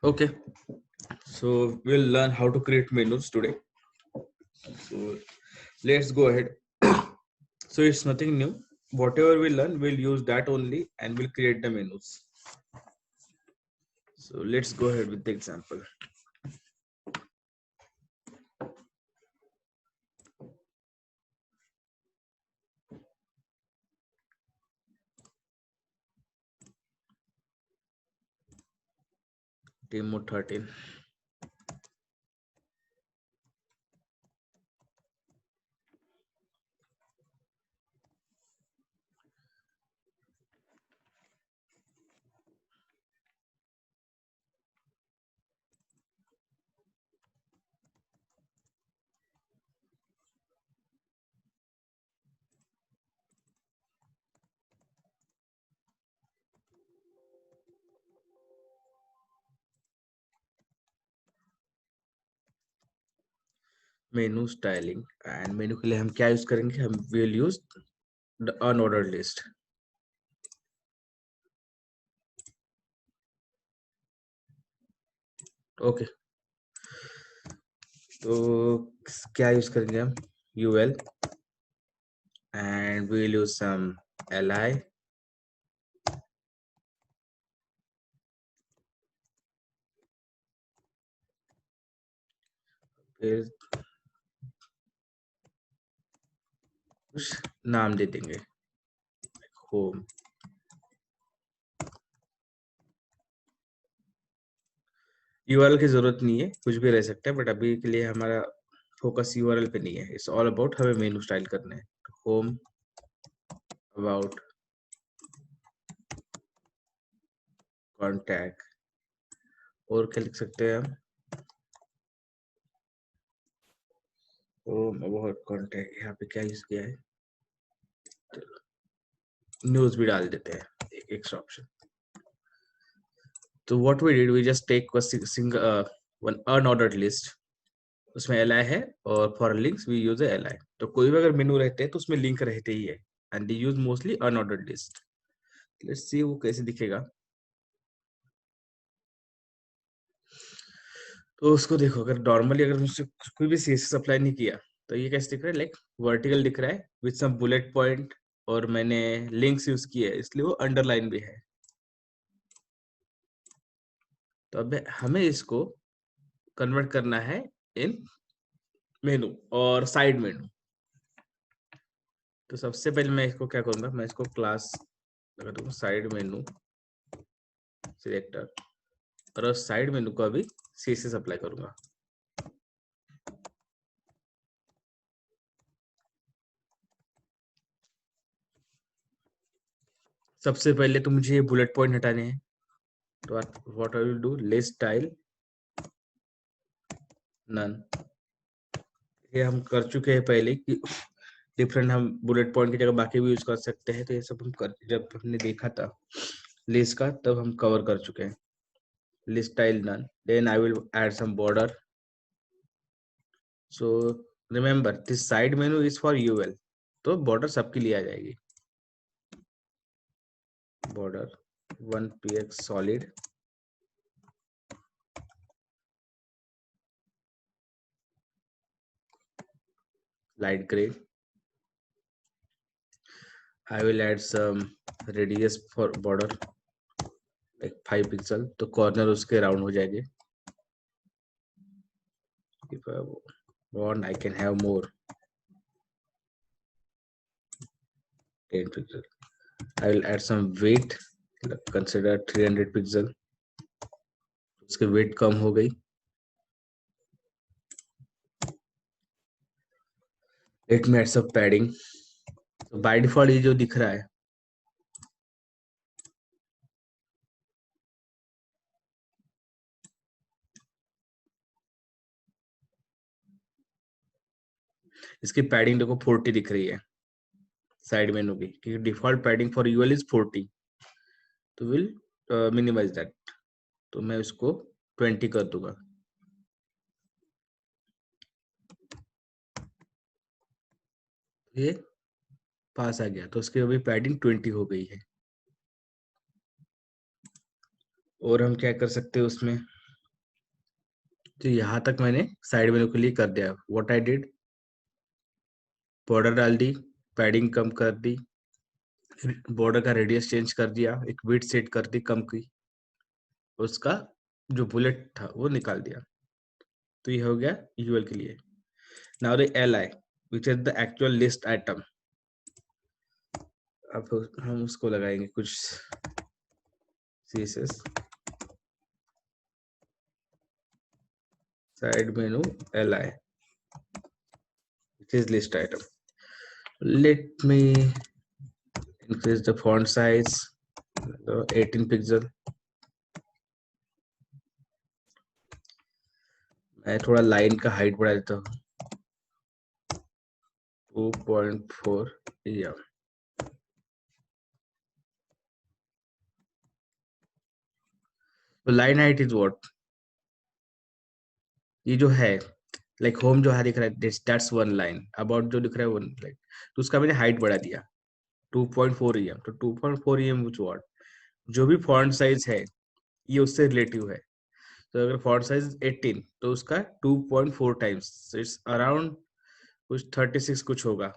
Okay, so we'll learn how to create menus today. So let's go ahead. So it's nothing new. Whatever we learn, we'll use that only and we'll create the menus. So let's go ahead with the example. Demo 13. Menu styling and menu के लिए हम क्या use करेंगे? हम will use the unordered list. Okay, तो क्या use करेंगे हम? UL and we'll use some li. फिर कुछ नाम दे देंगे, होम. यूआरएल की जरूरत नहीं है, कुछ भी रह सकता है, बट अभी के लिए हमारा फोकस यूआरएल पे नहीं है. इट्स ऑल अबाउट हमें मेनू स्टाइल करना है. होम, अबाउट, कॉन्टैक्ट, और क्या लिख सकते हैं हम? Home, about, contact. यहाँ पे क्या यूज किया है? न्यूज भी डाल देते हैं, एक एक्स्ट्रा ऑप्शन. तो what we did, we just take single one unordered list. उसमें li है और for links we use li. तो कोई भी अगर मेनू रहते हैं तो उसमें लिंक रहते ही है and they use mostly unordered list. Let's see वो कैसे दिखेगा. तो उसको देखो, अगर नॉर्मली अगर मुझसे कोई भी सीएसएस अप्लाई नहीं किया तो ये कैसे दिख रहा है? लाइक वर्टिकल दिख रहा है विद सम बुलेट पॉइंट, और मैंने लिंक्स यूज किए इसलिए वो अंडरलाइन भी है. तो अब हमें इसको कन्वर्ट करना है इन मेनू और साइड मेनू. तो सबसे पहले मैं इसको क्या करूंगा, मैं इसको क्लास लगा दूंगा साइड मेनू सिलेक्टर, और साइड मेनू को अभी सीएसएस अप्लाई करूंगा. सबसे पहले तो मुझे ये बुलेट पॉइंट हटाने हैं. तो what I will do, list style none. ये हम कर चुके हैं पहले कि डिफरेंट हम बुलेट पॉइंट की जगह बाकी भी यूज कर सकते हैं. तो ये सब हम जब हमने देखा था लिस्ट का तब हम कवर कर चुके हैं. List style none, then I will add some border. So remember this side menu is for UL, तो बॉर्डर सबके लिए आ जाएगी. Border 1px solid, light gray. I will add some radius for border like 5 pixel, तो corner उसके round हो जाएंगे. If I want, I can have more, 10 pixel. I will add some weight, consider 300 pixel. उसके weight कम हो गई. Let me add some padding. तो by default ये जो दिख रहा है इसकी पैडिंग देखो 40 दिख रही है साइड मेनू की, क्योंकि default padding for UL is 40. तो विल मिनिमाइज दैट. तो मैं इसको 20 कर दूंगा. ये पास आ गया, तो उसकी अभी पैडिंग 20 हो गई है. और हम क्या कर सकते हैं उसमें? तो यहाँ तक मैंने साइड मेनू के लिए कर दिया। व्हाट आई डिड, बॉर्डर डाल दी, पैडिंग कम कर दी, बॉर्डर का रेडियस चेंज कर दिया, एक विड्थ सेट कर दी कम की, उसका जो बुलेट था वो निकाल दिया। तो ये हो गया यूएल के लिए। Now the L I which is the actual list item. अब हम उसको लगाएंगे कुछ CSS, side menu L I which is list item. Let me increase the font size 18 pixel. मैं थोड़ा लाइन का हाइट बढ़ा देता हूँ 2.4 या तो लाइन हाइट इज व्हाट, ये जो है लाइक होम जो है दिख रहा है दैट्स वन लाइन, अबाउट जो दिख रहा है वन लाइन, तो उसका मैंने हाइट बढ़ा दिया 2.4 em। तो 2.4 em विच व्हाट, जो भी फॉन्ट साइज है ये उससे रिलेटिव है। तो अगर फॉन्ट साइज 18 तो उसका 2.4 टाइम्स, इट्स अराउंड कुछ 36 कुछ होगा।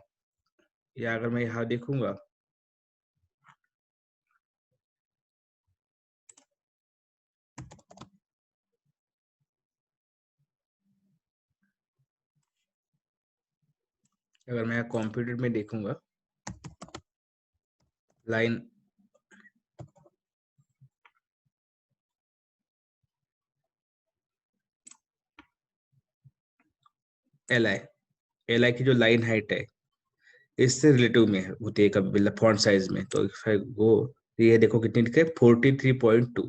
या अगर मैं यहाँ देखूंगा, अगर मैं कंप्यूटर में देखूंगा लाइन एल आई की जो लाइन हाइट है इससे रिलेटिव में होती है कभी मतलब फॉन्ट साइज में, तो फिर वो ये देखो कितनी दिखे 43.2,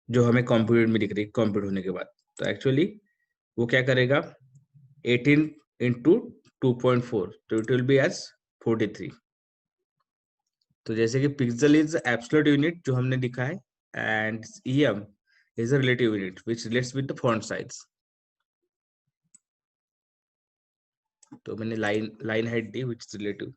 जो हमें कंप्यूटर में दिख रही है कंप्यूट होने के बाद। तो एक्चुअली वो क्या करेगा 18 इंटू 2.4, तो इट विल बी एज 43। तो जैसे कि पिक्सल इज एब्सोल्यूट यूनिट जो हमने दिखा है, and EM is a relative unit which relates with the font size. तो मैंने line height the which is relative.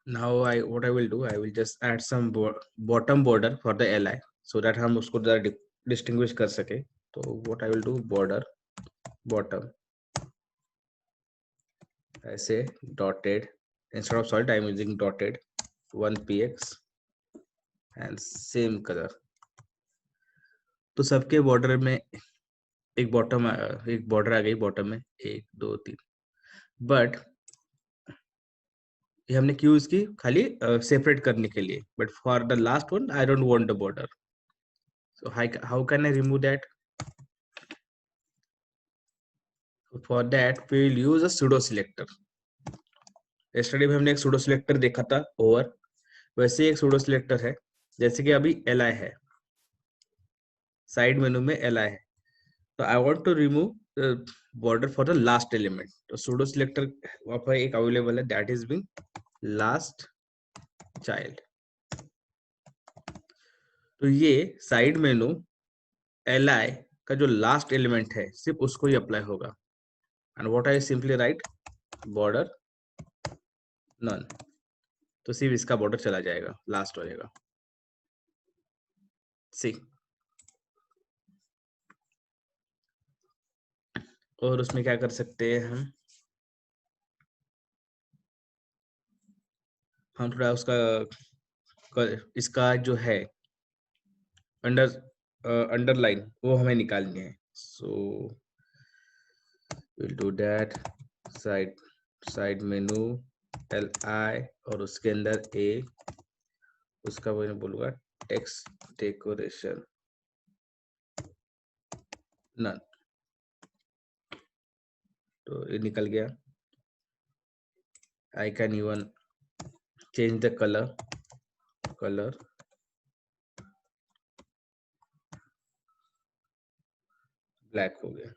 Now what I will do, I will just add some bottom border for the li so that हम उसको ज़रा distinguish कर सके। तो what I will do, border bottom ऐसे dotted, instead of solid I am using dotted 1px and same color। तो सबके border में एक बॉर्डर आ गई बॉटम में 1 2 3, बट ये हमने क्यों इसकी खाली सेपरेट करने के लिए, but for the last one I don't want the border. So how can I remove that? For that we will use a pseudo selector. Yesterday में हमने एक सूडो सिलेक्टर देखा था ओवर, वैसे एक सूडो सिलेक्टर है। जैसे कि अभी एल आई है, साइड मेनू में एल आई है, तो I want to remove border for the last element. तो सूडो सिलेक्टर वहां पर एक अवेलेबल है, that is being last child. तो ये साइड मेनू एल आई का जो लास्ट एलिमेंट है सिर्फ उसको ही अप्लाई होगा। And what I simply write border none, तो सिर्फ इसका बॉर्डर चला जाएगा, लास्ट हो जाएगा। सी, और उसमें क्या कर सकते हैं हम थोड़ा उसका इसका जो है अंडरलाइन वो हमें निकालनी है। So will do that, side side menu L I और उसके अंदर ए, उसका मैं बोलूंगा टेक्स्ट डेकोरेशन नन। तो ये निकल गया। I can even change the colour black हो गया।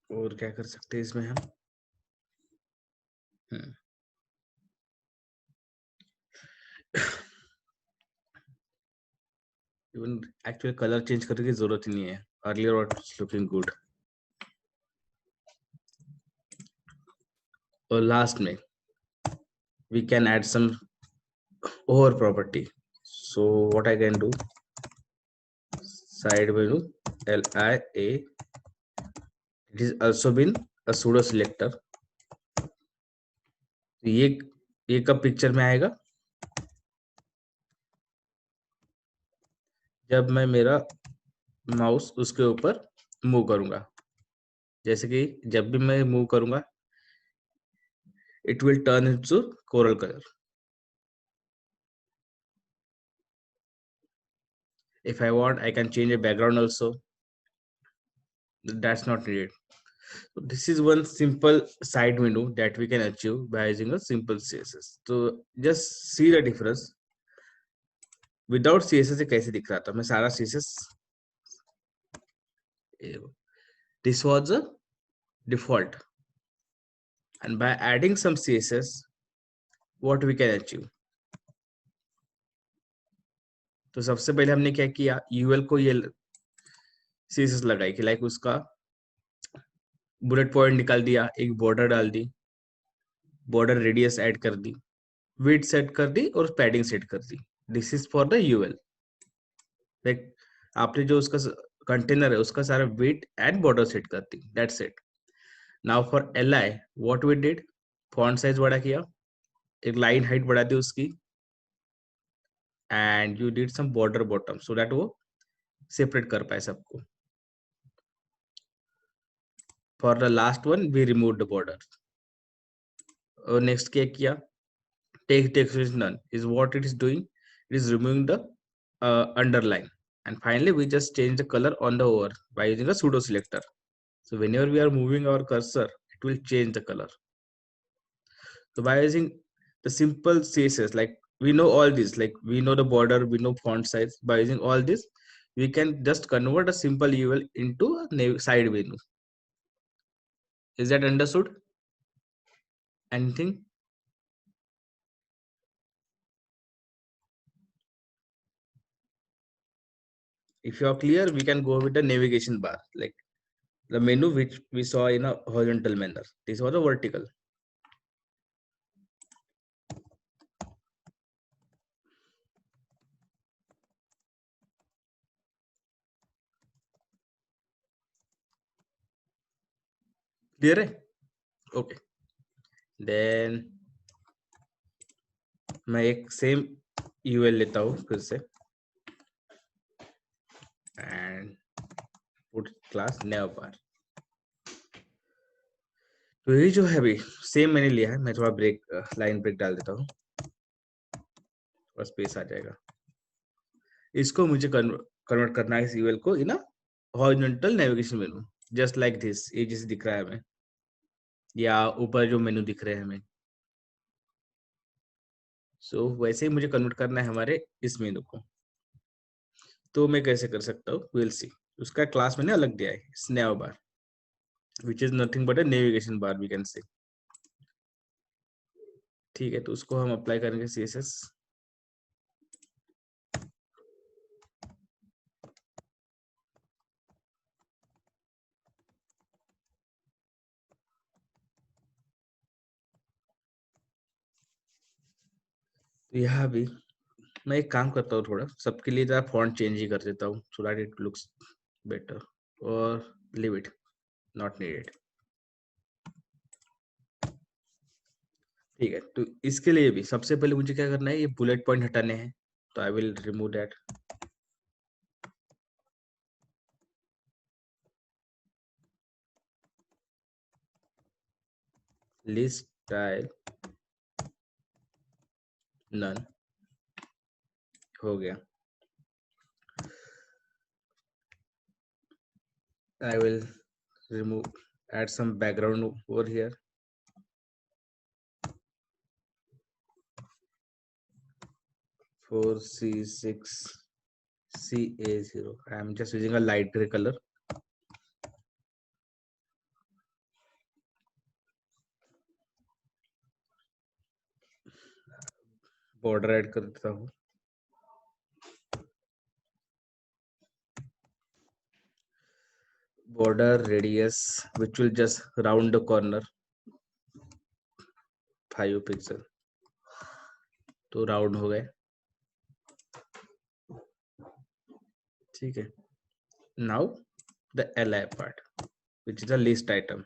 और क्या कर सकते हैं इसमें हम, इवन एक्चुअली कलर चेंज करने की जरूरत ही नहीं है, अर्लियर वाज लुकिंग गुड। और लास्ट में we can add some over property. So what I can do, side menu lia, it is also been a pseudo selector. ये कब पिक्चर में आएगा, जब मैं मेरा माउस उसके ऊपर मूव करूंगा। जैसे कि जब भी मैं मूव करूंगा it will turn into coral color. If I want, I can change a background also. That's not needed. So this is one simple side window that we can achieve by using a simple CSS. So just see the difference. Without CSS ये कैसे दिख रहा था, मैं सारा CSS, this was a default, and by adding some CSS what we can achieve. तो सबसे पहले हमने क्या किया, UL को ये CSS लगाई कि लाइक उसका बुलेट पॉइंट निकाल दिया, एक बॉर्डर डाल दी, बॉर्डर रेडियस ऐड कर दी, विड्थ सेट कर दी और पैडिंग सेट कर दी। This is for the UL. Like आपने जो उसका कंटेनर है उसका सारा विड्थ एंड बॉर्डर सेट कर दी, that's it. Now for LI what we did, font size बड़ा किया, एक लाइन हाइट बढ़ा दी उसकी, and you did some border bottom so that वो सेपरेट कर पाए सबको। For the last one we remove the border. और नेक्स्ट क्या किया, text is none is what it is doing, it is removing the underline, and finally we just change the color on the over by using a pseudo selector. So whenever we are moving our cursor it will change the color. So by using the simple CSS, like we know all this, like we know the border, we know font size, by using all this we can just convert a simple UL into a side menu. Is that understood? Anything? If you are clear, we can go with the navigation bar, like the menu which we saw in a horizontal manner. This was a vertical. Clear है? Okay. Then मैं एक same UL लेता हूँ फिर से and put class navbar. तो ये जो है अभी सेम मैंने लिया है, मैं थोड़ा ब्रेक लाइन ब्रेक डाल देता हूँ और स्पेस आ जाएगा। इसको मुझे कन्वर्ट करना है इस UL को in horizontal navigation menu, just like this. ये जैसे दिख रहा है हमें, या ऊपर जो मेनू दिख रहे हैं हमें, सो वैसे ही मुझे कन्वर्ट करना है हमारे इस मेनू को। तो मैं कैसे कर सकता हूँ, विल सी। उसका क्लास मैंने अलग दिया है, स्नैव bar, which is nothing but a navigation bar we can say. ठीक है, तो उसको हम अप्लाई करेंगे CSS। तो यहाँ भी मैं एक काम करता हूँ, थोड़ा सबके लिए जरा फॉन्ट चेंज ही कर देता हूँ so that it looks better, और लीव इट, नॉट नीडेड। ठीक है, तो इसके लिए भी सबसे पहले मुझे क्या करना है, ये बुलेट पॉइंट हटाने हैं, तो I will remove that. List style none हो गया। I will remove, add some background over here. For C6 CA0, I am just using a light gray color. Border add कर देता हूँ, border radius which will just round the corner 5 pixel, तो round हो गए, ठीक है। Now the li part which is the list item.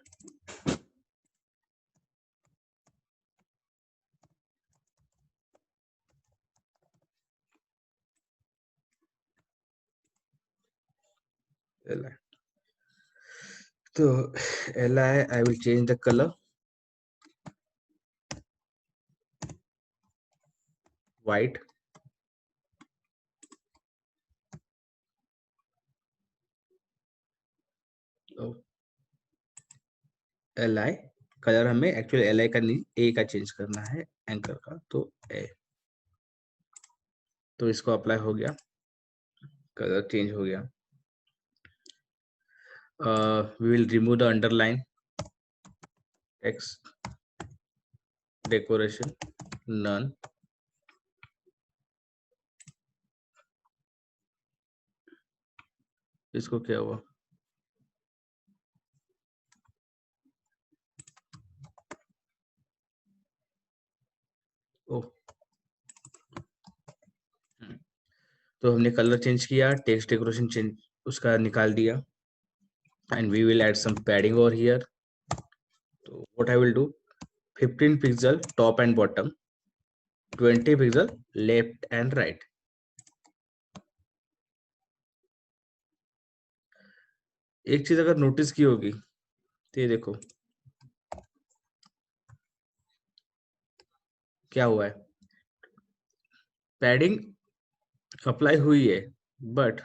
li, तो li I will change the color white, li colour हमें एक्चुअली li का नहीं a का चेंज करना है, एंकर का, तो a, तो इसको अप्लाई हो गया, कलर चेंज हो गया। We will remove the underline, text, decoration, none, इसको क्या हुआ, ओ, तो हमने कलर चेंज किया, टेक्स्ट डेकोरेशन चेंज उसका निकाल दिया, and we will add some padding over here. तो what I will do, 15 pixel top and bottom, 20 pixel left and right. एक चीज अगर नोटिस की होगी तो ये देखो क्या हुआ है, पैडिंग अप्लाई हुई है बट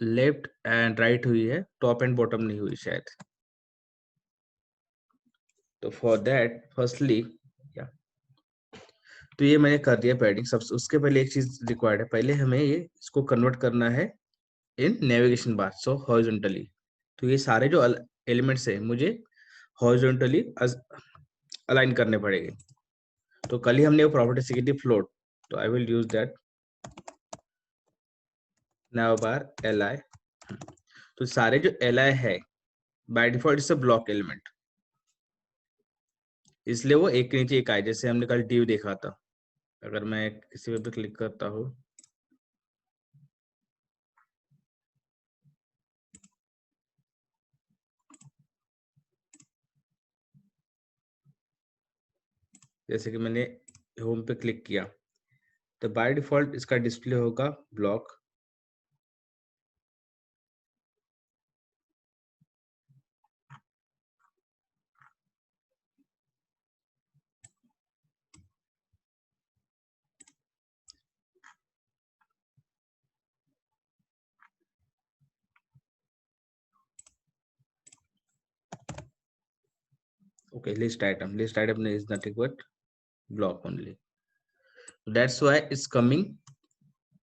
लेफ्ट एंड राइट हुई है, टॉप एंड बॉटम नहीं हुई शायद। तो फॉर दैट फर्स्टली क्या, तो ये मैंने कर दिया पैडिंग सब। उसके पहले एक चीज रिक्वायर्ड है, पहले हमें ये इसको कन्वर्ट करना है in navigation bar, so horizontally. तो ये सारे जो एलिमेंट्स है मुझे हॉरिजॉन्टली अलाइन करने पड़ेंगे। तो कल ही हमने वो प्रॉपर्टी सीखी थी फ्लोट, तो I will use that now bar li। तो सारे जो li है by default it's a block element, इसलिए वो एक के नीचे एक आए, जैसे हमने कल div देखा था। अगर मैं किसी पे क्लिक करता हूँ, जैसे कि मैंने होम पे क्लिक किया, तो बाय डिफॉल्ट इसका डिस्प्ले होगा block, okay, list item is nothing but block only. That's why it's coming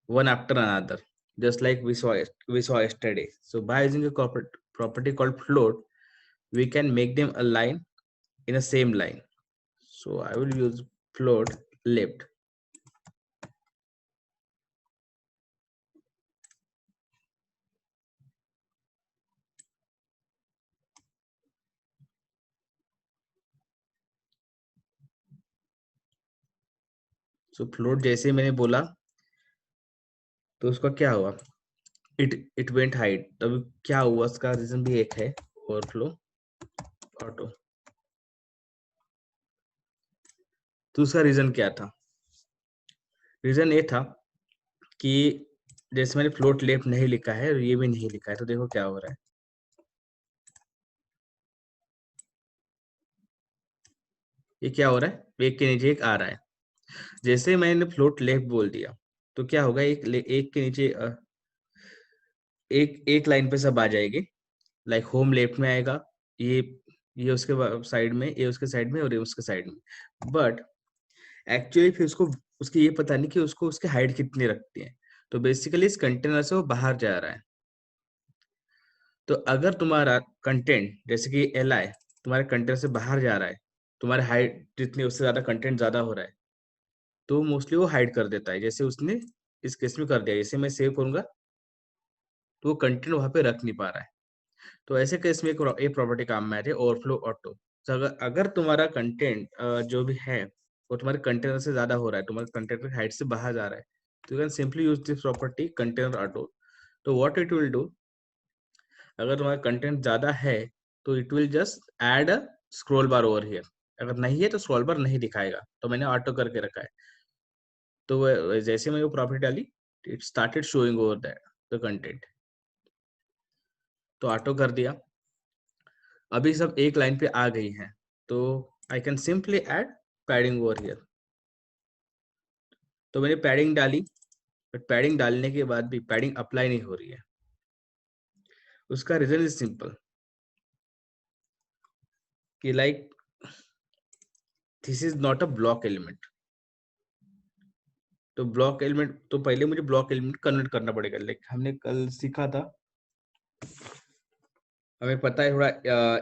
one after another, just like we saw yesterday. So by using a corporate property called float, we can make them align in a same line. So I will use float left. So float जैसे मैंने बोला तो उसका क्या हुआ, it went hide. तब क्या हुआ, उसका रीजन भी एक है, ओवरफ्लो ऑटो। तो उसका रीजन क्या था, रीजन ये था कि जैसे मैंने फ्लोट लेफ्ट नहीं लिखा है और ये भी नहीं लिखा है, तो देखो क्या हो रहा है, ये क्या हो रहा है, एक के नीचे एक आ रहा है। जैसे मैंने फ्लोट लेफ्ट बोल दिया तो क्या होगा, एक के नीचे एक एक लाइन पे सब आ जाएगी, लाइक होम लेफ्ट में आएगा, ये ये उसके साइड में, ये उसके साइड में और ये उसके साइड में। बट एक्चुअली फिर उसको उसकी ये पता नहीं कि उसको उसके हाइट कितनी रखती है। तो बेसिकली इस कंटेनर से वो बाहर जा रहा है। तो अगर तुम्हारा कंटेंट जैसे कि li तुम्हारे कंटेंट से बाहर जा रहा है, तुम्हारे हाइट जितनी उससे ज्यादा कंटेंट ज्यादा हो रहा है, तो मोस्टली वो हाइड कर देता है, जैसे उसने इस केस में कर दिया। जैसे मैं सेव करूंगा तो वो कंटेंट वहां पे रख नहीं पा रहा है। तो ऐसे केस में एक प्रॉपर्टी काम में आ रही है ओवरफ्लो ऑटो। तो अगर तुम्हारा कंटेंट जो भी है वो तुम्हारे कंटेनर से ज्यादा हो रहा है, तुम्हारे कंटेनर हाइट से बाहर जा रहा है, तो you can simply use this property container auto. तो व्हाट इट विल डू, अगर तुम्हारा कंटेंट ज्यादा है तो it will just add a scroll bar over here. अगर नहीं है तो स्क्रॉल बार नहीं दिखाएगा, तो मैंने ऑटो करके रखा है। तो जैसे मैं वो प्रॉपर्टी डाली, it started showing over that the content, तो ऑटो कर दिया। अभी सब एक लाइन पे आ गई हैं, तो I can simply add padding over here. तो मैंने पैडिंग डाली, बट पैडिंग डालने के बाद भी पैडिंग अप्लाई नहीं हो रही है। उसका रीजन इज सिंपल कि like this is not a block element. तो ब्लॉक एलिमेंट, तो पहले मुझे ब्लॉक एलिमेंट कन्वर्ट करना पड़ेगा। लाइक हमने कल सीखा था, हमें पता है थोड़ा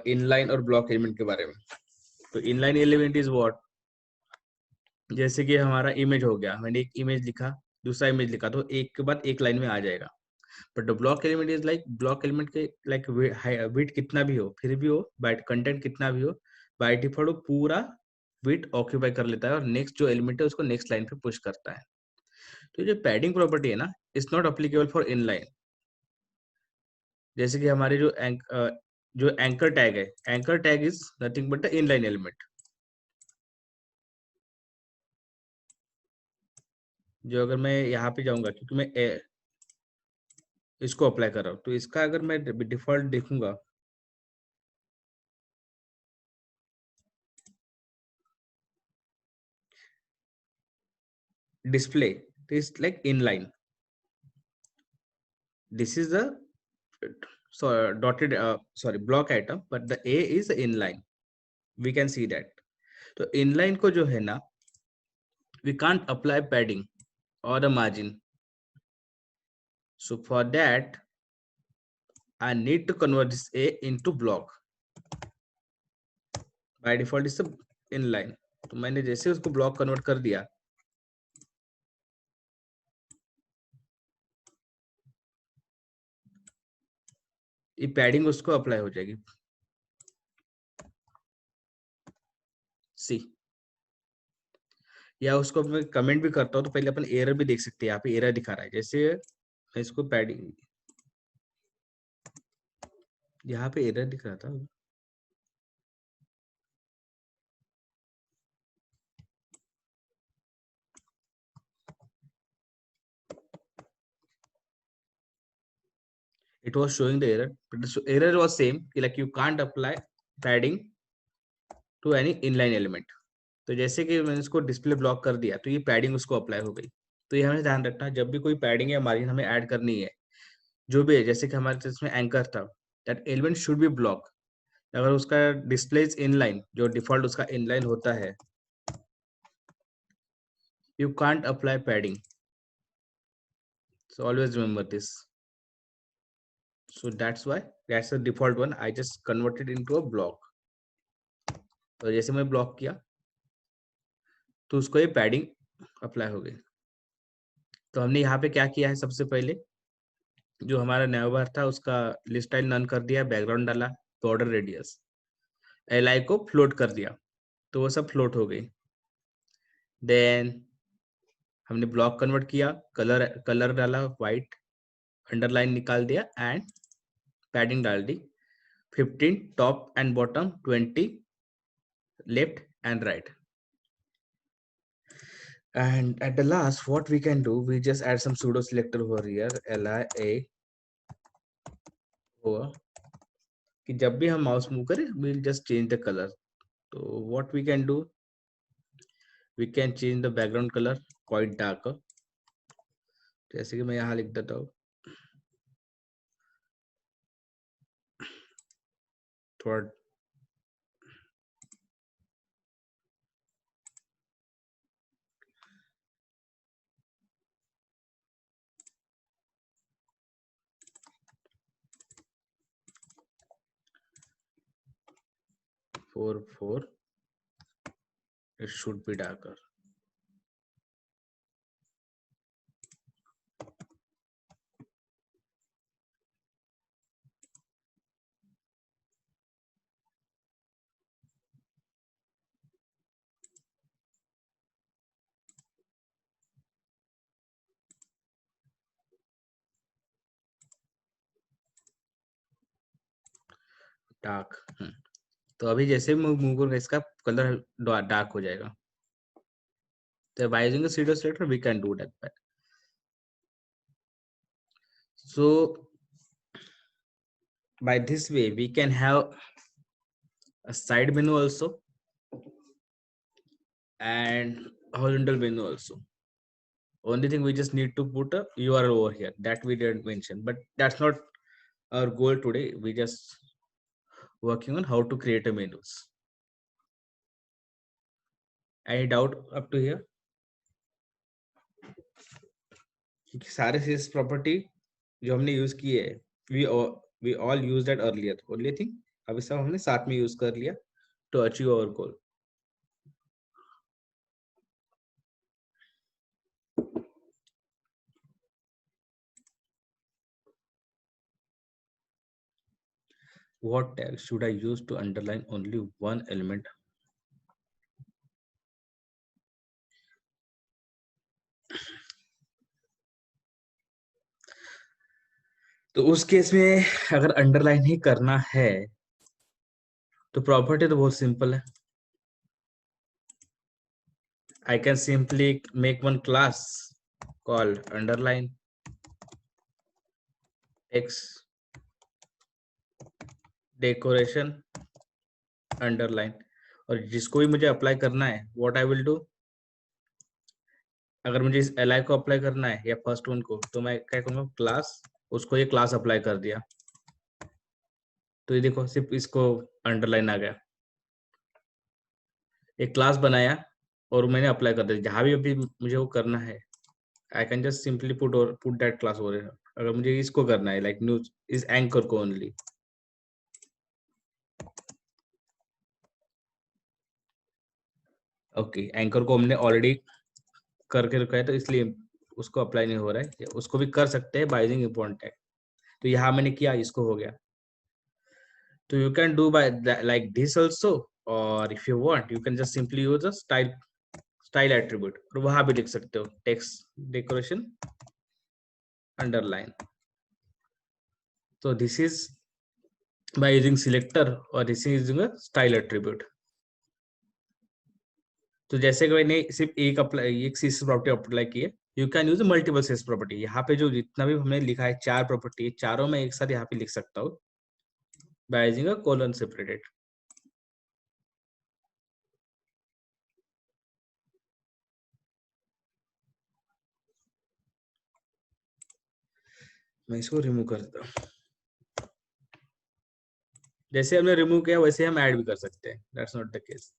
इनलाइन और ब्लॉक एलिमेंट के बारे में। तो इनलाइन एलिमेंट इज व्हाट, जैसे कि हमारा इमेज हो गया, मैंने एक इमेज लिखा, दूसरा इमेज लिखा, तो एक के बाद एक लाइन में आ जाएगा। But the block element is like, block element के लाइक विड्थ कितना भी हो, फिर भी हो बाय कंटेंट कितना भी हो, बाय डिफॉल्ट वो पूरा विड्थ ऑक्यूपाई कर लेता है और नेक्स्ट जो एलिमेंट है उसको नेक्स्ट लाइन पे पुश करता है। तो जो पैडिंग प्रॉपर्टी है ना, it's not applicable for inline. जैसे कि हमारे जो एंकर टैग है, anchor tag is nothing but the inline element. जो अगर मैं यहाँ पे जाऊंगा, क्योंकि मैं इसको अप्लाई कर रहा हूँ, तो इसका अगर मैं डिफॉल्ट देखूंगा, display is like inline. This is the dotted sorry block item, but the A is inline. We can see that. तो inline को जो है ना, we can't apply padding or a margin. So for that, I need to convert this A into block. By default is the inline. तो मैंने जैसे उसको block convert कर दिया, ये padding उसको apply हो जाएगी। सी, या उसको मैं कमेंट भी करता हूँ तो पहले अपन एरर भी देख सकते हैं। यहाँ पे एरर दिखा रहा है, जैसे मैं इसको पैडिंग, यहाँ पे एरर दिख रहा था। It was showing the error, but the error was same, like you can't apply padding to any inline element. तो जैसे कि मैंने इसको डिस्प्ले ब्लॉक कर दिया, तो ये पैडिंग उसको अप्लाई हो गई। तो ये हमें ध्यान रखना, जब भी कोई पैडिंग या मार्जिन हमें ऐड करनी है, जो भी है, जैसे कि हमारे इसमें एंकर था, that element should B block. अगर उसका डिस्प्ले इज इनलाइन, जो डिफॉल्ट उसका इनलाइन होता है, you can't apply padding. So always remember this. So that's why that's the default one. I just converted into a block. तो जैसे मैं block किया तो उसको ये पैडिंग अप्लाई हो गई। तो हमने यहाँ पे क्या किया है, सबसे पहले जो हमारा नेवर था उसका लिस्ट स्टाइल नन कर दिया, बैकग्राउंड डाला, बॉर्डर रेडियस, एलआई को फ्लोट कर दिया, तो वो सब फ्लोट हो गई। देन हमने ब्लॉक कन्वर्ट किया, कलर कलर डाला व्हाइट, अंडरलाइन निकाल दिया एंड पैडिंग डाल दी, 15 top and bottom, 20 left and right. And at the last, what we can do, we just add some pseudo selector over here, lia over, कि जब भी हम mouse move करें, we'll just change the color. तो what we can do, we can change the background color quite darker, जैसे कि मैं यहाँ लिख देता हूँ थोड़ा, four, it should be darker. Dark. तो अभी जैसे मूव करूंगा इसका कलर डार्क हो जाएगा। तो by using a pseudo selector we can do that. So by this way we can have a side menu also and horizontal menu also. Only thing we just need to put a URL over here that we didn't mention, but that's not our goal today. We just working on how to create a menus. Any doubt up to here? क्योंकि सारे CSS property जो हमने use किए है we all used that earlier. Only thing अभी सब हमने साथ में यूज कर लिया to achieve our goal. What tag should I use to underline only one element? तो उस केस में अगर अंडरलाइन ही करना है तो प्रॉपर्टी तो बहुत सिंपल है. I can simply make one class called underline text decoration underline, और जिसको भी मुझे अप्लाई करना है व्हाट आई विल डू, अगर मुझे इस li को अप्लाई करना है या फर्स्ट वन को, तो मैं क्या करूंगा क्लास, उसको ये क्लास अप्लाई कर दिया, तो ये देखो सिर्फ इसको अंडरलाइन आ गया. एक क्लास बनाया और मैंने अप्लाई कर दिया, जहां भी अभी मुझे वो करना है I can just simply put that class over here. अगर मुझे इसको करना है लाइक न्यूज इस एंकर को ओनली, ओके एंकर को हमने ऑलरेडी करके रखा है तो इसलिए उसको अप्लाई नहीं हो रहा है, उसको भी कर सकते हैं बाय यूजिंग इम्पोर्टेंट टैग. तो यहाँ मैंने किया, इसको हो गया. तो you can do by like this also, और if you want you can just simply use a style attribute, और वहां भी लिख सकते हो टेक्स्ट डेकोरेशन अंडरलाइन. तो this is by using selector और this is using a style attribute. तो जैसे कि मैंने सिर्फ एक CSS प्रॉपर्टी अप्लाई की है, you can use multiple CSS property. यहाँ पे जो जितना भी हमने लिखा है 4 प्रॉपर्टी, चारों में एक साथ यहाँ पे लिख सकता हूँ by using a colon separated. मैं इसको रिमूव कर देता हूँ. जैसे हमने रिमूव किया वैसे हम ऐड भी कर सकते हैं, that's not the case.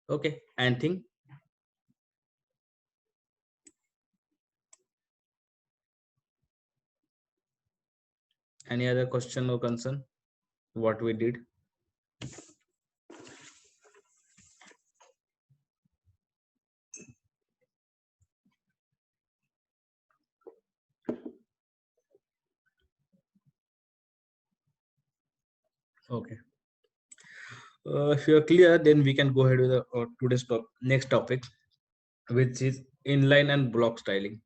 Okay, anything? Any other question or concern what we did? Okay, if you are clear then we can go ahead with today's next topic, which is inline and block styling.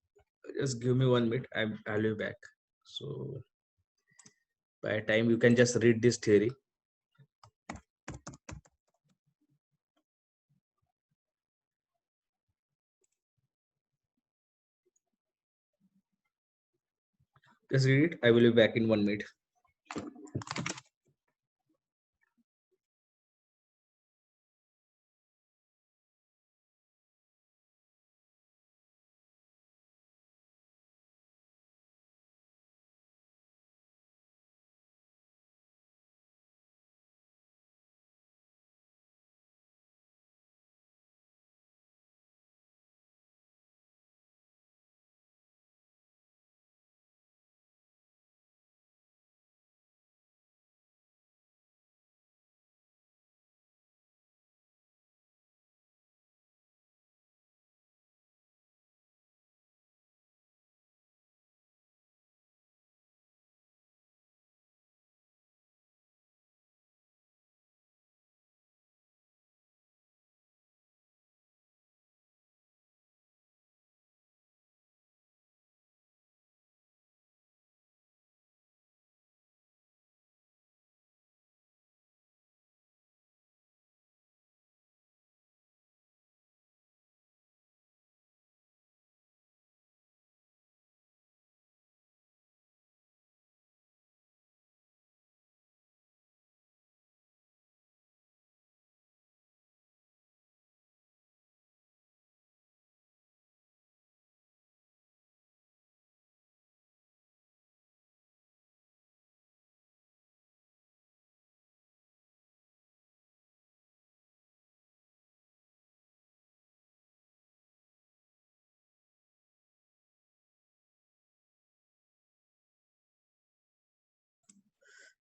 Just give me 1 minute, I'll be back. So by time you can just read this theory. Just read it, I will be back in 1 minute.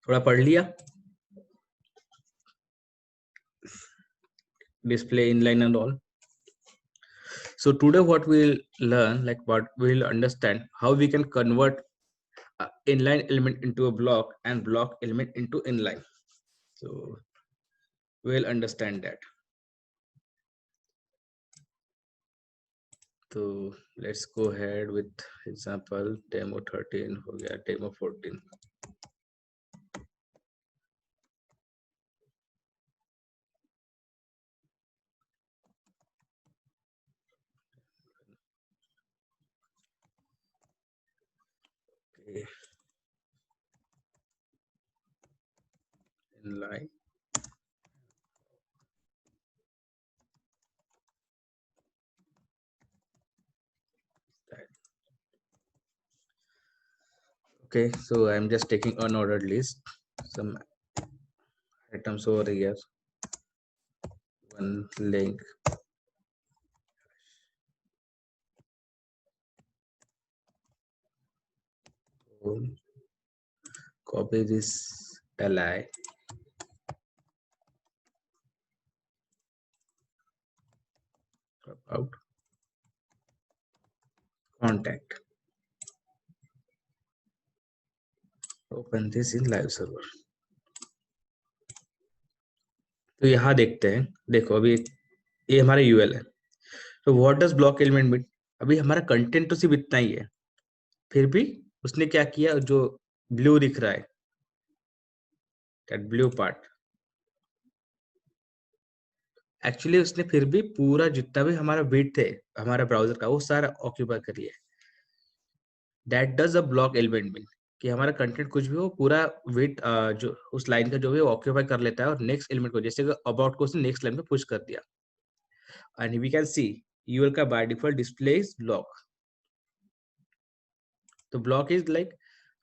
थोड़ा पढ़ लिया display inline and all. So today what we'll learn, like what we'll understand how we can convert inline element into a block and block element into inline. So we'll understand that. So let's go ahead with example demo 13 हो गया, demo 14. Okay. Inline. Okay, so I'm just taking unordered list. Some items over here. One link. Copy this li. Out. Contact. Open this in live server. तो यहाँ देखते हैं, देखो अभी ये हमारा यूएल है. तो what does block element mean? अभी हमारा कंटेंट तो सिर्फ इतना ही है, फिर भी उसने क्या किया, जो ब्लू दिख रहा है, दैट ब्लू पार्ट, एक्चुअली उसने फिर भी पूरा जितना भी हमारा विड्थ है हमारा ब्राउजर का वो सारा ऑक्यूपाई कर लिया है. That does a block element mean कि हमारा कंटेंट कुछ भी हो पूरा विड्थ जो उस लाइन का जो है वो ऑक्यूपाई कर लेता है और नेक्स्ट एलिमेंट को, जैसे अबाउट को उसने नेक्स्ट लाइन पे पुश कर दिया. And we can see UL का by default display is block. तो ब्लॉक इज लाइक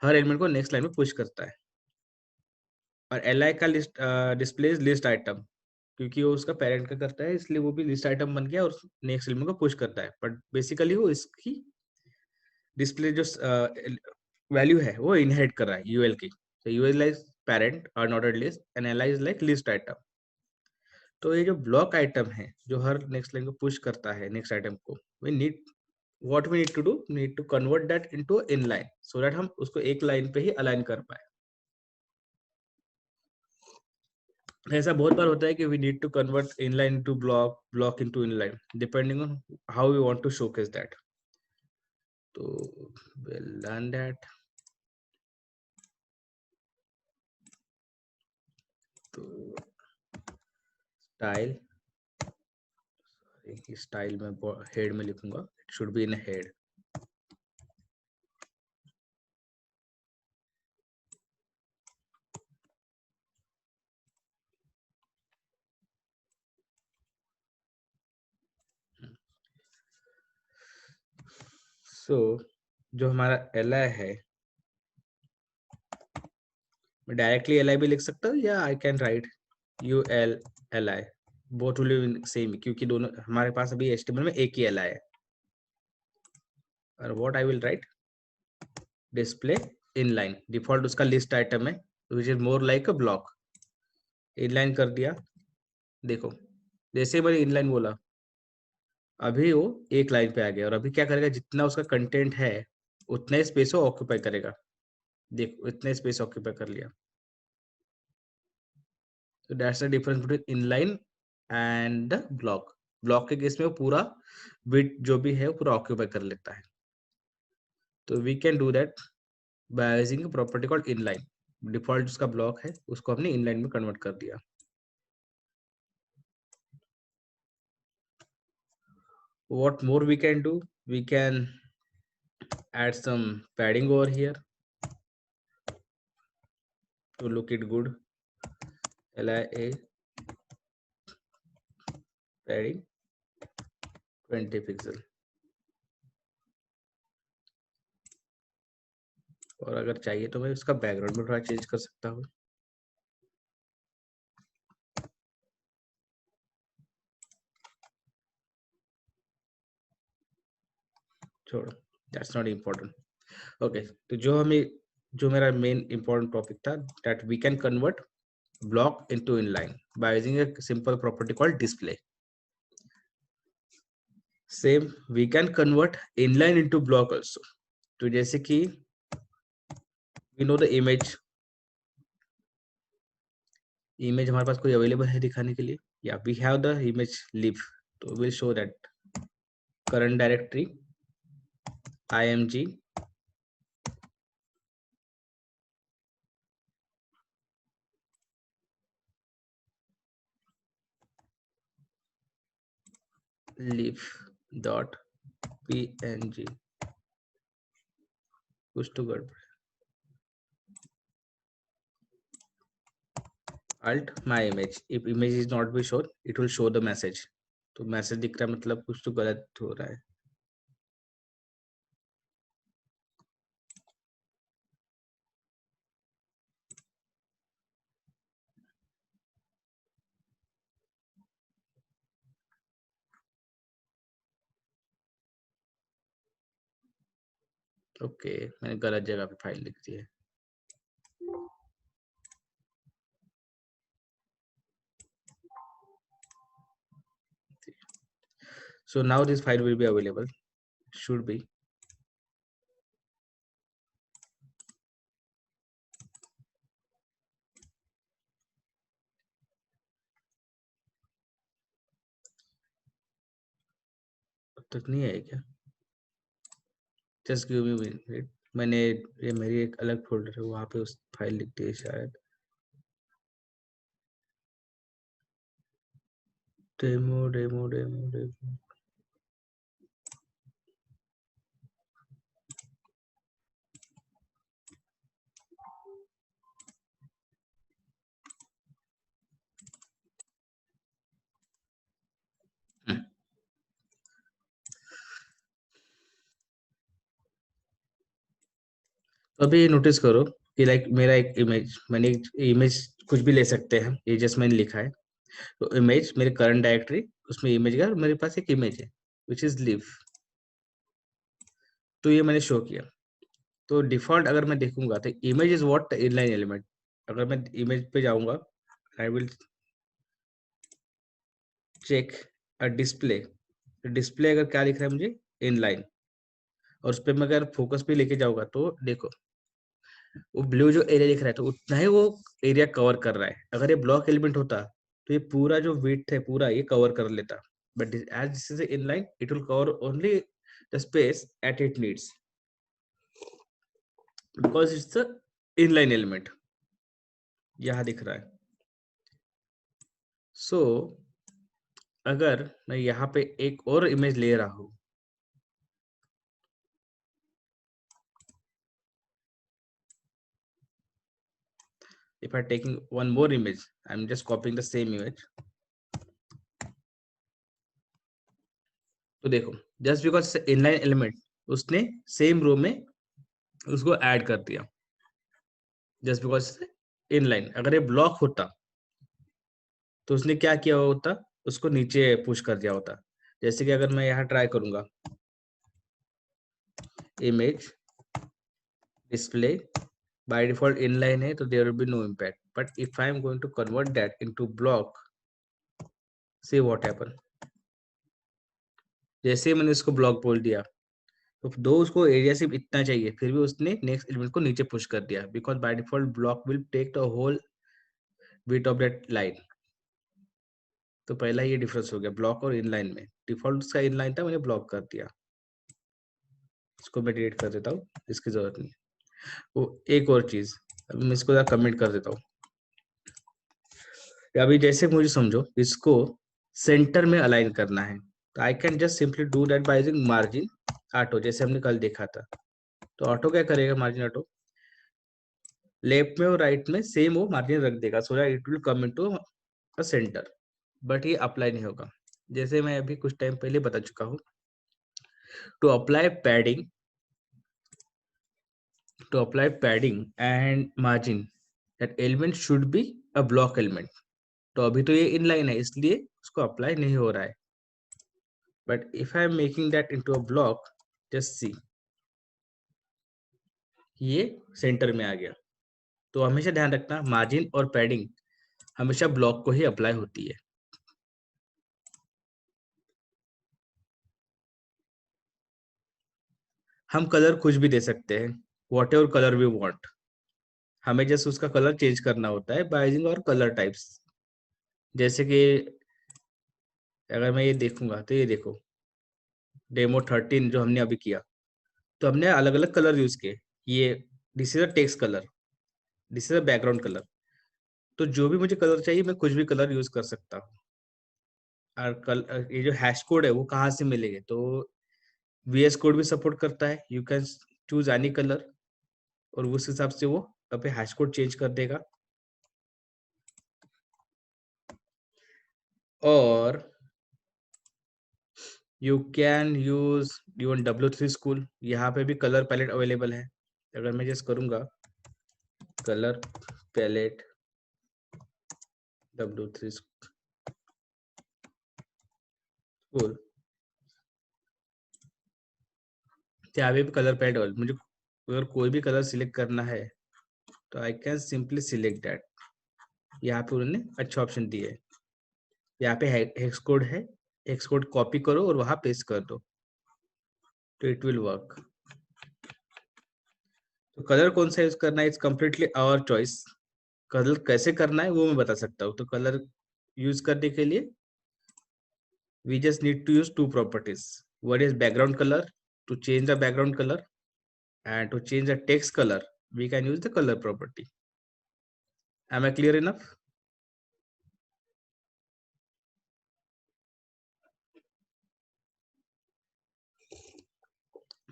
हर एलिमेंट को नेक्स्ट लाइन में पुश करता है. और एल का list display is list item, क्योंकि वो उसका पेरेंट का करता है इसलिए वो भी लिस्ट आइटम बन गया और नेक्स्ट एलिमेंट को पुश करता है. बट बेसिकली वो इसकी डिस्प्ले जो वैल्यू है वो इनहेरिट कर रहा है यूएल की. तो यूएल इज पेरेंट और नॉटेड list and L is like list item. तो ये जो ब्लॉक आइटम है जो हर नेक्स्ट लाइन को पुश करता है नेक्स्ट आइटम को, we need what we need to do, we need to convert that into inline so that हम उसको एक लाइन पे ही अलाइन कर पाए. ऐसा बहुत बार होता है कि we need to convert inline into block, block into inline, depending on how we want to showcase that. तो we'll learn that. तो स्टाइल में हेड में लिखूंगा, it should be in a head. So जो हमारा li है, मैं directly li भी लिख सकता हूँ या I can write ul li, both will be same क्योंकि दोनों हमारे पास अभी HTML में एक ही li है. और what I will write display inline, default उसका लिस्ट आइटम है which is more like a block. Inline कर दिया. देखो जैसे मैंने इनलाइन बोला अभी वो एक लाइन पे आ गया और अभी क्या करेगा, जितना उसका कंटेंट है उतना ही स्पेस वो ऑक्यूपाई करेगा. देखो इतना स्पेस ऑक्यूपाई कर लिया. तो that's the difference between inline and the block. Block के केस में वो पूरा विड्थ जो भी है वो पूरा ऑक्यूपाई कर लेता है. तो we can do that by using a property called inline. Default उसका ब्लॉक है उसको हमने इनलाइन में कन्वर्ट कर दिया. What more we can do, we can add some padding over here to look it good. LIA padding 20 pixel. और अगर चाहिए तो मैं इसका बैकग्राउंड में थोड़ा चेंज कर सकता हूँ. छोड़ो, दैट्स नॉट इम्पोर्टेंट. ओके, तो जो हमें जो मेरा मेन इंपॉर्टेंट टॉपिक था, that we can convert block into inline by using a simple property called display. Same, we can convert inline into block also. तो जैसे कि we know the image हमारे पास कोई अवेलेबल है दिखाने के लिए, या we have the image live, तो we'll show that current directory img live dot png, कुछ तो गड़बड़, alt my image, if image is not be shown it will show the message. तो मैसेज दिख रहा है मतलब कुछ तो गलत हो रहा है. ओके, मैंने गलत जगह पे फाइल लिख दी है. So now this file will be available, should be. अब तक नहीं है क्या? जस्ट गिव मी मिनट, मैंने ये मेरी एक अलग फोल्डर है वहां पे उस फाइल लिख दी है शायद. Demo demo demo demo. अभी नोटिस करो कि लाइक मेरा एक इमेज, मैंने एक इमेज कुछ भी ले सकते हैं, ये जस्ट मैंने लिखा है. तो इमेज मेरे करंट डायरेक्टरी, उसमें इमेज का मेरे पास एक इमेज है विच इज लिव. तो ये मैंने शो किया. तो डिफॉल्ट अगर मैं देखूंगा तो image is what inline element. अगर मैं इमेज पे जाऊंगा, I will check a display. Display अगर क्या लिख रहा है मुझे, इनलाइन, और उस पर मैं अगर फोकस पे लेके जाऊंगा तो देखो वो ब्लू जो एरिया दिख रहा है तो उतना ही वो एरिया कवर कर रहा है. अगर ये ब्लॉक एलिमेंट होता तो ये पूरा जो विड्थ है पूरा ये कवर कर लेता. But as this is inline it will cover only the space at it needs, because it's the inline element. यहाँ दिख रहा है. सो अगर मैं यहाँ पे एक और इमेज ले रहा हूँ, if I taking one more image, I'm just copying the same image. तो देखो जस्ट बिकॉज इनलाइन एलिमेंट उसने सेम रो में उसको ऐड कर दिया, जस्ट बिकॉज इनलाइन. अगर ये ब्लॉक होता तो उसने क्या किया होता, उसको नीचे पुश कर दिया होता. जैसे कि अगर मैं यहाँ ट्राई करूंगा image display, by default inline है तो there will be no impact. But if I am going to convert that into block, see what happen. जैसे मैंने इसको ब्लॉक बोल दिया तो दो उसको एरिया सिर्फ इतना चाहिए, फिर भी उसने नेक्स्ट एलिमेंट को नीचे पुश कर दिया, because by default block will take the whole width of that line. तो पहला ये डिफरेंस हो गया ब्लॉक और इनलाइन में. डिफॉल्ट उसका इनलाइन था, मैंने ब्लॉक कर दिया. इसको मैं डिलीट कर देता हूँ, इसकी जरूरत नहीं. वो एक और चीज, अभी मैं इसको कमेंट कर देता हूँ. अभी जैसे मुझे समझो इसको सेंटर में अलाइन करना है, तो I can just simply do that by using margin auto, जैसे हमने कल देखा था. तो ऑटो क्या करेगा, मार्जिन ऑटो लेफ्ट में और राइट में सेम वो मार्जिन रख देगा, so that it will come into a centre. But ये अप्लाई नहीं होगा. जैसे मैं अभी कुछ टाइम पहले बता चुका हूँ, to apply padding, and margin, that element should be a block element. तो अभी तो ये इनलाइन है इसलिए उसको अप्लाई नहीं हो रहा है. But if I am making that into a block, just see, ये सेंटर में आ गया। तो हमेशा ध्यान रखना मार्जिन और पैडिंग हमेशा ब्लॉक को ही अप्लाई होती है। हम कलर कुछ भी दे सकते हैं, whatever colour we want. हमें जस्ट उसका कलर चेंज करना होता है बाय यूजिंग और कलर टाइप्स। जैसे कि अगर मैं ये देखूंगा तो ये देखो डेमो 13 जो हमने अभी किया, तो हमने अलग अलग कलर यूज किए। ये this is a text colour, this is a background colour. तो जो भी मुझे कलर चाहिए मैं कुछ भी कलर यूज कर सकता हूँ। और ये जो हैश कोड है वो कहाँ से मिलेंगे, तो वीएस कोड भी सपोर्ट करता है। You can choose any colour और उस हिसाब से वो अपने हैश कोड चेंज कर देगा। और you can use even W3 school, यहाँ पे भी कलर पैलेट अवेलेबल है। अगर मैं जस्ट करूंगा कलर पैलेट W3 स्कूल, तो यहाँ पे भी कलर पैलेट अवेलेबल। मुझे अगर कोई भी कलर सिलेक्ट करना है तो I can simply select that. यहाँ पे उन्होंने अच्छा ऑप्शन दिया है। यहाँ पे हेक्स कोड है, हेक्स कोड कॉपी करो और वहां पेस्ट कर दो, तो इट विल वर्क। तो कलर कौन सा यूज करना है it's completely our choice. Colour कैसे करना है वो मैं बता सकता हूँ। तो कलर यूज करने के लिए we just need to use two properties. One is background color, to change the background color, and to change the text color we can use the color property. Am I clear enough?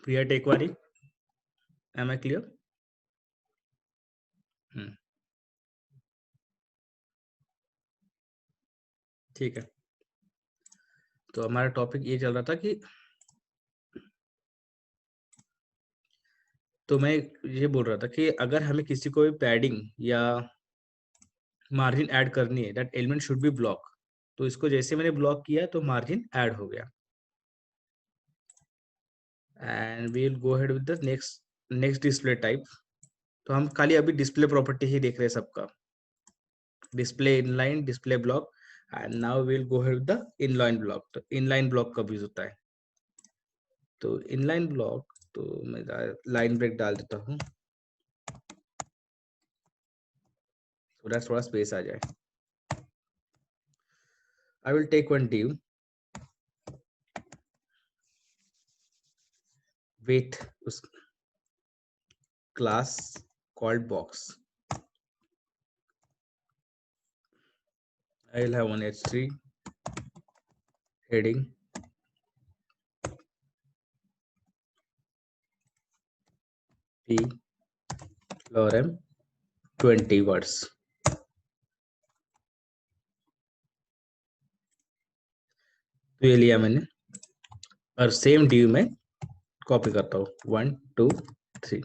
Priya Tekwari, am I clear? ठीक है। तो हमारा topic ये चल रहा था कि, तो मैं ये बोल रहा था कि अगर हमें किसी को भी पैडिंग या मार्जिन ऐड करनी है, that element should B block. तो इसको जैसे मैंने ब्लॉक किया तो मार्जिन ऐड हो गया। And we will go ahead with the next display type. तो हम खाली अभी डिस्प्ले प्रॉपर्टी ही देख रहे हैं सबका, display inline, display block. And now we will go ahead with the inline block. तो इनलाइन ब्लॉक कब यूज होता है, तो इनलाइन ब्लॉक, तो मैं लाइन ब्रेक डाल देता हूँ थोड़ा स्पेस आ जाए। I will take one div with उस class called box. I will have one h3 heading p lorem 20 words. तो ये लिया मैंने और सेम div में कॉपी करता हूँ 1 2 3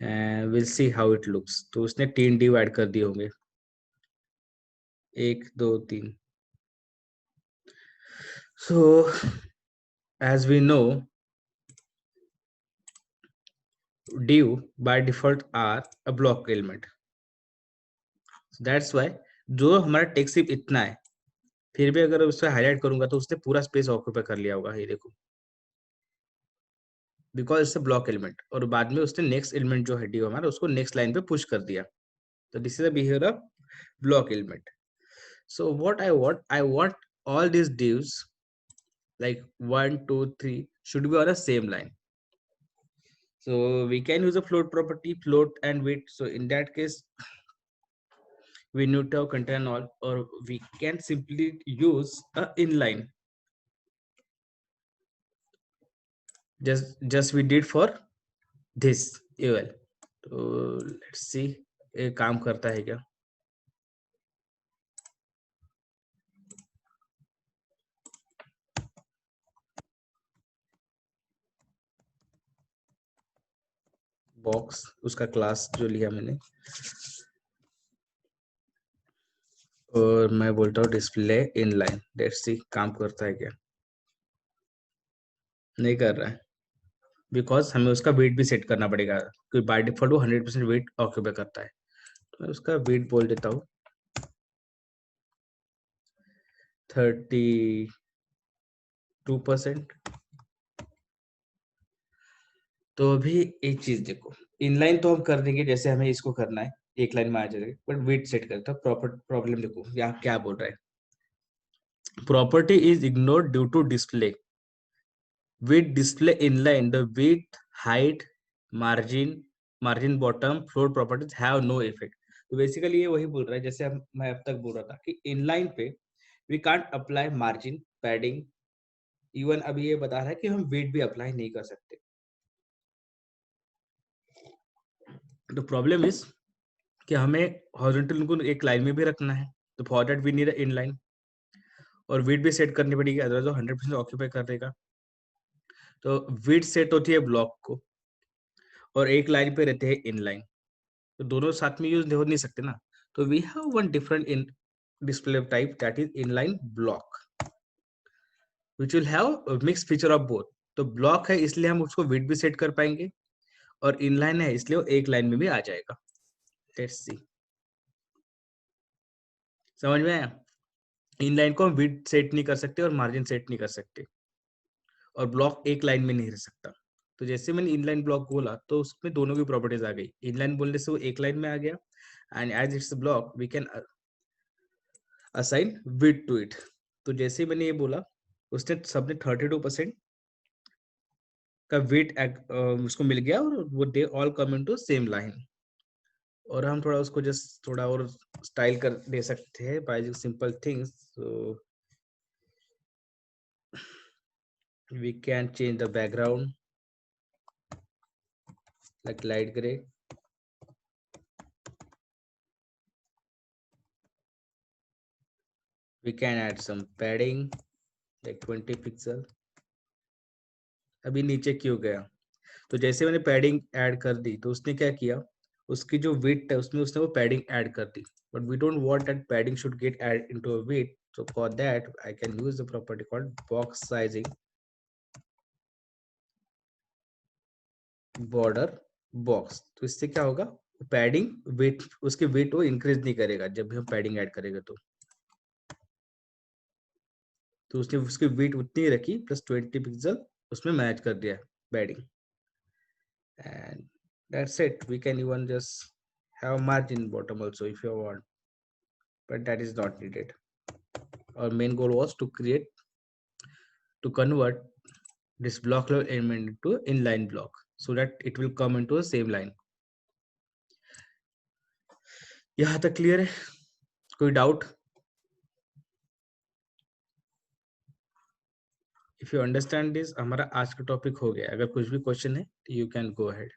and will see how it looks. तो उसने 3 div ऐड कर दिए होंगे, 1 2 3। So as we know div by default are a block element. So that's why जो हमारा टेक्स्ट सिर्फ इतना है, फिर भी अगर उससे हाईलाइट करूंगा तो उसने पूरा स्पेस ऑक्यूपाई कर लिया होगा, ये देखो, because it's a block element. और बाद में उसने नेक्स्ट एलिमेंट जो है div हमारा उसको नेक्स्ट लाइन पे पुश कर दिया। तो this is the behaviour of block element. So what I want all these divs like 1 2 3 should be on the same line. So we can use a float property, float and width. So in that case we need to have contain all, or we can simply use a inline, just we did for this UL. तो let's see ये काम करता है क्या। Box उसका class जो लिया मैंने, और मैं बोलता हूँ डिस्प्ले इनलाइन। लेट्स सी काम करता है क्या, नहीं कर रहा है। बिकॉज हमें उसका वेट भी सेट करना पड़ेगा, क्योंकि बाय डिफॉल्ट वो 100% वेट ऑक्यूपाई करता है। तो मैं उसका वेट बोल देता हूँ 32%। तो अभी एक चीज देखो, इनलाइन तो हम कर देंगे जैसे हमें इसको करना है, एक लाइन में आ जाएगा, बट वेट सेट करता है। प्रॉपर प्रॉब्लम देखो यहाँ क्या बोल रहा है, property is ignored due to display. With display inline, the width, height, margin bottom, floor properties have no effect. तो बेसिकली ये वही बोल रहा है जैसे मैं अब तक बोल रहा था कि इनलाइन पे we can't apply margin, padding, even अभी ये बता रहा है कि हम वेट भी अप्लाई नहीं कर सकते। तो प्रॉब्लम इज कि हमें हॉरिजॉन्टल को एक लाइन में भी रखना है, तो for that we need inline, और वेट भी सेट करनी पड़ेगी, अदरवाइज वो 100% ऑक्यूपाई कर देगा। तो वेट सेट होती है ब्लॉक को, और एक लाइन पे रहते हैं इनलाइन, तो दोनों साथ में यूज हो नहीं सकते ना। तो we have one different in display type, that is inline block, which will have mix feature of both. तो ब्लॉक है इसलिए हम उसको वेट भी सेट कर पाएंगे, और इनलाइन है इसलिए वो एक लाइन में भी आ जाएगा। लेट्स सी, समझ में आया? इनलाइन को हम वेट सेट नहीं कर सकते और मार्जिन सेट नहीं कर सकते, और ब्लॉक एक लाइन में नहीं रह सकता। तो जैसे मैंने इनलाइन ब्लॉक बोला तो उसमें दोनों की प्रॉपर्टीज आ गई। इनलाइन बोलने से वो एक लाइन में आ गया, and as its block we can assign width to it. तो जैसे मैंने ये बोला, उसने सबने 32% का वेट उसको मिल गया, और वो they all come into same line. और हम थोड़ा उसको जस्ट थोड़ा और स्टाइल कर दे सकते हैं by simple things. So we can change the background like light gray. We can add some padding like 20 pixel. अभी नीचे क्यों गया, तो जैसे मैंने पैडिंग ऐड कर दी तो उसने क्या किया, उसकी जो विड्थ है उसमें उसने वो पैडिंग ऐड कर दी, but we don't want that padding should get add into a width. So for that I can use the property called box sizing border box। तो इससे क्या होगा, पैडिंग वेट, उसके वेट वो इंक्रीज नहीं करेगा जब भी हम पैडिंग ऐड करेंगे। तो उसने उसकी वेट उतनी ही रखी, प्लस 20 पिक्सल उसमें मैच कर दिया padding, and that's it. We can even just have margin bottom also if you want, but that is not needed. Our main goal was to convert this block level element into inline block so that it will come into the same line. यहाँ तक clear है? कोई doubt? If you understand this, हमारा आज का topic हो गया। अगर कुछ भी क्वेश्चन है यू कैन गो अहेड।